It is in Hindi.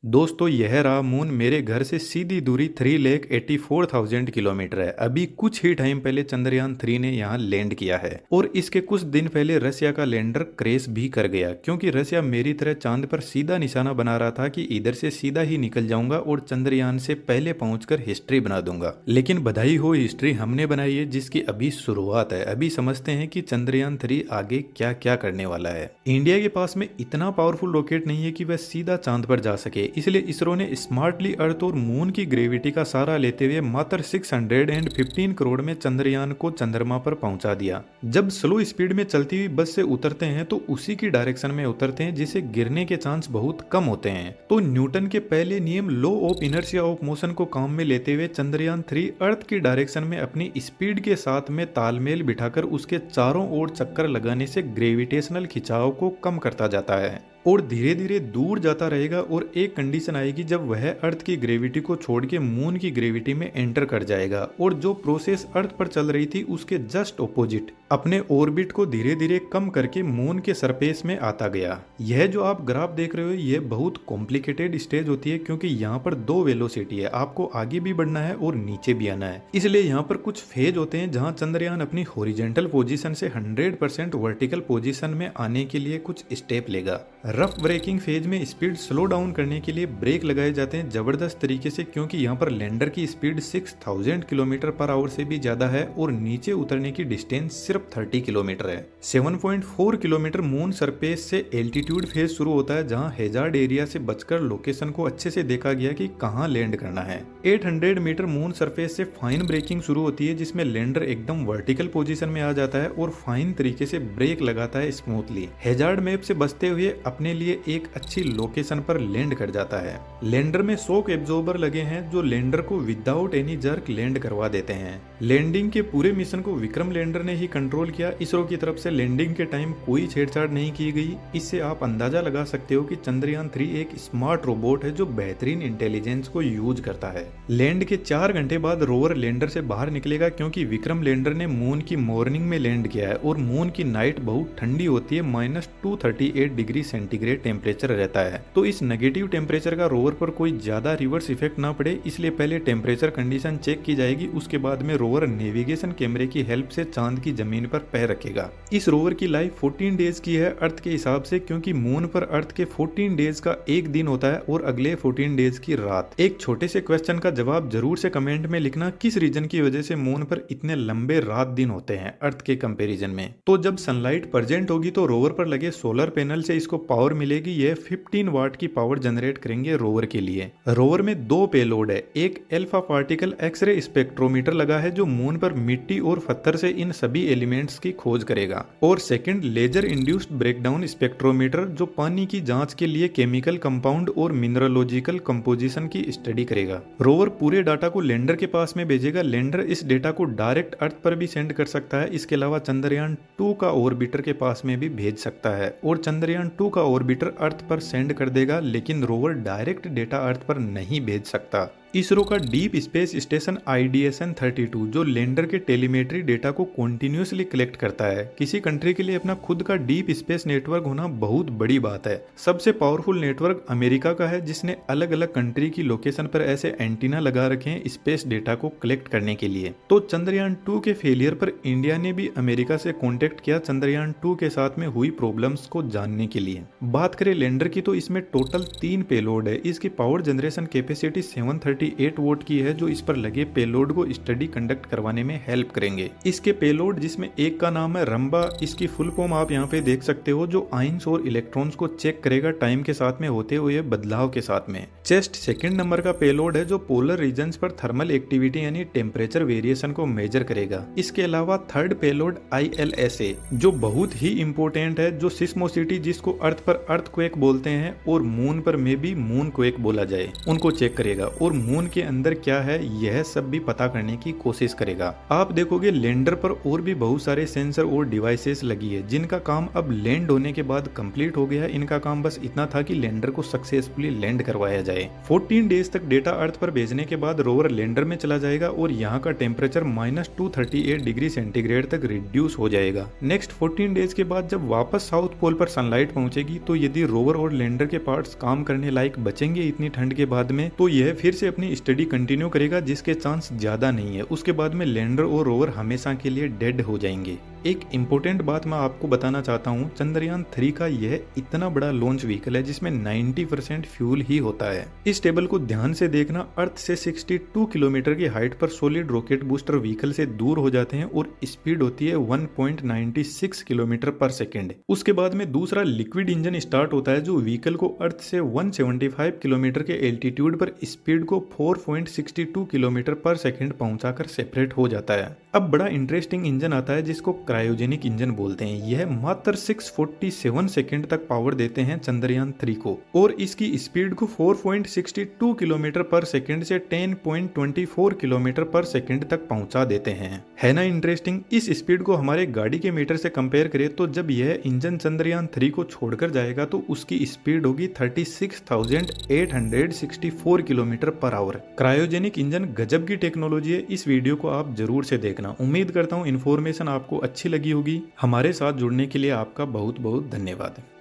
दोस्तों यह रहा मून मेरे घर से सीधी दूरी 3,84,000 किलोमीटर है। अभी कुछ ही टाइम पहले चंद्रयान 3 ने यहाँ लैंड किया है और इसके कुछ दिन पहले रसिया का लैंडर क्रैश भी कर गया क्योंकि रसिया मेरी तरह चांद पर सीधा निशाना बना रहा था कि इधर से सीधा ही निकल जाऊंगा और चंद्रयान से पहले पहुंचकर हिस्ट्री बना दूंगा। लेकिन बधाई हो, हिस्ट्री हमने बनाई है जिसकी अभी शुरुआत है। अभी समझते हैं कि चंद्रयान 3 आगे क्या क्या करने वाला है। इंडिया के पास में इतना पावरफुल रॉकेट नहीं है कि वह सीधा चांद पर जा सके, इसलिए इसरो ने स्मार्टली अर्थ और मून की ग्रेविटी का सहारा लेते हुए मात्र 615 करोड़ में चंद्रयान को चंद्रमा पर पहुंचा दिया। जब स्लो स्पीड में चलती हुई बस से उतरते हैं तो उसी की डायरेक्शन में उतरते हैं जिसे गिरने के चांस बहुत कम होते हैं। तो न्यूटन के पहले नियम law of inertia of motion को काम में लेते हुए चंद्रयान 3 अर्थ की डायरेक्शन में अपनी स्पीड के साथ में तालमेल बिठाकर उसके चारों ओर चक्कर लगाने से ग्रेविटेशनल खिंचाव को कम करता जाता है और धीरे धीरे दूर जाता रहेगा। और एक कंडीशन आएगी जब वह अर्थ की ग्रेविटी को छोड़ के मून की ग्रेविटी में एंटर कर जाएगा और जो प्रोसेस अर्थ पर चल रही थी उसके जस्ट ऑपोजिट अपने ऑर्बिट को धीरे धीरे कम करके मून के सरफेस में आता गया। यह जो आप ग्राफ देख रहे हो यह बहुत कॉम्प्लिकेटेड स्टेज होती है क्योंकि यहाँ पर दो वेलोसिटी है, आपको आगे भी बढ़ना है और नीचे भी आना है। इसलिए यहाँ पर कुछ फेज होते हैं जहाँ चंद्रयान अपनी हॉरिजॉन्टल पोजीशन से 100% वर्टिकल पोजीशन में आने के लिए कुछ स्टेप लेगा। रफ ब्रेकिंग फेज में स्पीड स्लो डाउन करने के लिए ब्रेक लगाए जाते हैं जबरदस्त तरीके से क्योंकि यहाँ पर लैंडर की स्पीड 6000 किलोमीटर पर आवर से भी ज्यादा है और नीचे उतरने की डिस्टेंस सिर्फ 30 किलोमीटर है। 7.4 किलोमीटर मून सरफेस से एल्टीट्यूड फेज शुरू होता है जहाँ हैजार्ड एरिया से बचकर लोकेशन को अच्छे से देखा गया कि कहाँ लैंड करना है। 800 मीटर मून सरफेस से फाइन ब्रेकिंग शुरू होती है जिसमें लैंडर एकदम वर्टिकल पोजीशन में आ जाता है और फाइन तरीके से ब्रेक लगाता है स्मूथली। हैजार्ड मैप से बचते हुए अपने लिए एक अच्छी लोकेशन पर लैंड कर जाता है। लैंडर में शॉक एब्जॉर्बर लगे हैं जो लैंडर को विदाउट एनी जर्क लैंड करवा देते हैं। लैंडिंग के पूरे मिशन को विक्रम लैंडर ने ही कंट्रोल किया। इसरो की तरफ से लैंडिंग के टाइम कोई छेड़छाड़ नहीं की गई। इससे आप अंदाजा लगा सकते हो कि चंद्रयान 3 एक स्मार्ट रोबोट है जो बेहतरीन इंटेलिजेंस को यूज करता है। लैंड के 4 घंटे बाद रोवर लैंडर से बाहर निकलेगा क्योंकि विक्रम लैंडर ने मून की मॉर्निंग में लैंड किया है और मून की नाइट बहुत ठंडी होती है, -238 डिग्री सेंटीग्रेड टेम्परेचर रहता है। तो इस नेगेटिव टेम्परेचर का रोवर पर कोई ज्यादा रिवर्स इफेक्ट ना पड़े इसलिए पहले टेम्परेचर कंडीशन चेक की जाएगी। उसके बाद में रोवर नेविगेशन कैमरे की हेल्प से चांद की जमीन पर पैर रखेगा। इस रोवर की लाइफ 14 डेज की है अर्थ के हिसाब से क्योंकि मून पर अर्थ के 14 डेज का एक दिन होता है और अगले 14 डेज की रात। एक छोटे से क्वेश्चन का जवाब जरूर से कमेंट में लिखना, किस रीजन की वजह से मून पर इतने लंबे रात दिन होते हैं अर्थ के कंपैरिजन में। तो जब सनलाइट प्रेजेंट होगी तो रोवर पर लगे सोलर पैनल से इसको पावर मिलेगी। यह 15 वाट की पावर जनरेट करेंगे रोवर के लिए। रोवर में 2 पेलोड है। एक अल्फा पार्टिकल एक्सरे स्पेक्ट्रोमीटर लगा है जो मून पर मिट्टी और पत्थर से इन सभी एलिमेंट्स की खोज करेगा और second laser induced breakdown spectrometer जो पानी की जांच के लिए केमिकल कंपाउंड और मिनरलोजिकल कंपोजिशन की स्टडी करेगा। रोवर पूरे डाटा को लैंडर के पास में भेजेगा। लैंडर इस डेटा को डायरेक्ट अर्थ पर भी सेंड कर सकता है। इसके अलावा चंद्रयान 2 का ऑर्बिटर के पास में भी भेज सकता है और चंद्रयान 2 का ऑर्बिटर अर्थ पर सेंड कर देगा, लेकिन रोवर डायरेक्ट डेटा अर्थ पर नहीं भेज सकता। इसरो का डीप स्पेस स्टेशन IDSN 32 जो लैंडर के टेलीमेट्री डेटा को कॉन्टिन्यूसली कलेक्ट करता है। किसी कंट्री के लिए अपना खुद का डीप स्पेस नेटवर्क होना बहुत बड़ी बात है। सबसे पावरफुल नेटवर्क अमेरिका का है जिसने अलग अलग कंट्री की लोकेशन पर ऐसे एंटीना लगा रखे हैं स्पेस डेटा को कलेक्ट करने के लिए। तो चंद्रयान 2 के फेलियर पर इंडिया ने भी अमेरिका से कॉन्टेक्ट किया चंद्रयान 2 के साथ में हुई प्रॉब्लम्स को जानने के लिए। बात करें लैंडर की तो इसमें टोटल 3 पेलोड है। इसकी पावर जनरेशन कैपेसिटी 738 वोट की है जो इस पर लगे पेलोड को स्टडी कंडक्ट करवाने में हेल्प करेंगे। इसके पेलोड जिसमें एक का नाम है रंबा, इसकी फुल फॉर्म आप यहाँ पे देख सकते हो, जो आइंस और इलेक्ट्रॉन्स को चेक करेगा टाइम के साथ में होते हुए बदलाव के साथ में। चेस्ट सेकंड नंबर का पेलोड है जो पोलर रीजन्स पर थर्मल एक्टिविटी यानी टेम्परेचर वेरिएशन को मेजर करेगा। इसके अलावा थर्ड पेलोड ILSA जो बहुत ही इंपोर्टेंट है, जो सिस्मोसिटी जिसको अर्थ पर अर्थक्वेक बोलते हैं और मून पर में भी मून क्वेक बोला जाए उनको चेक करेगा। और मून के अंदर क्या है यह सब भी पता करने की कोशिश करेगा। आप देखोगे लैंडर पर और भी बहुत सारे सेंसर और डिवाइसेस लगी है जिनका काम अब लैंड होने के बाद कंप्लीट हो गया है। इनका काम बस इतना था कि लैंडर को सक्सेसफुली लैंड करवाया जाए। 14 डेज तक डेटा अर्थ पर भेजने के बाद रोवर लैंडर में चला जाएगा और यहाँ का टेम्परेचर -238 डिग्री सेंटीग्रेड तक रिड्यूस हो जाएगा। नेक्स्ट 14 डेज के बाद जब वापस साउथ पोल पर सनलाइट पहुंचेगी तो यदि रोवर और लैंडर के पार्ट्स काम करने लायक बचेंगे इतनी ठंड के बाद में, तो यह फिर से अपनी स्टडी कंटिन्यू करेगा, जिसके चांस ज्यादा नहीं है। उसके बाद में लैंडर और रोवर हमेशा के लिए डेड हो जाएंगे। एक इम्पोर्टेंट बात मैं आपको बताना चाहता हूँ, चंद्रयान 3 का यह इतना बड़ा लॉन्च व्हीकल है जिसमें 90% फ्यूल ही होता है। इस टेबल को ध्यान से देखना, अर्थ से 62 किलोमीटर की हाइट पर सॉलिड रॉकेट बूस्टर व्हीकल से दूर हो जाते हैं और स्पीड होती है 1.96 किलोमीटर पर सेकेंड। उसके बाद में दूसरा लिक्विड इंजन स्टार्ट होता है जो व्हीकल को अर्थ से 175 किलोमीटर के एल्टीट्यूड पर स्पीड को 4.62 किलोमीटर पर सेकेंड पहुंचाकर सेपरेट हो जाता है। अब बड़ा इंटरेस्टिंग इंजन आता है जिसको क्रायोजेनिक इंजन बोलते हैं। यह मात्र 647 सेकंड तक पावर देते हैं चंद्रयान 3 को और इसकी स्पीड को 4.62 किलोमीटर पर सेकंड से 10.24 किलोमीटर पर सेकंड तक पहुंचा देते हैं। है ना इंटरेस्टिंग। इस स्पीड को हमारे गाड़ी के मीटर से कंपेयर करें तो जब यह इंजन चंद्रयान 3 को छोड़कर जाएगा तो उसकी स्पीड होगी 36,864 kilometre per hour. Cryogenic engine गजब की टेक्नोलॉजी है। इस वीडियो को आप जरूर से देखना। उम्मीद करता हूँ इन्फॉर्मेशन आपको अच्छी लगी होगी। हमारे साथ जुड़ने के लिए आपका बहुत बहुत धन्यवाद।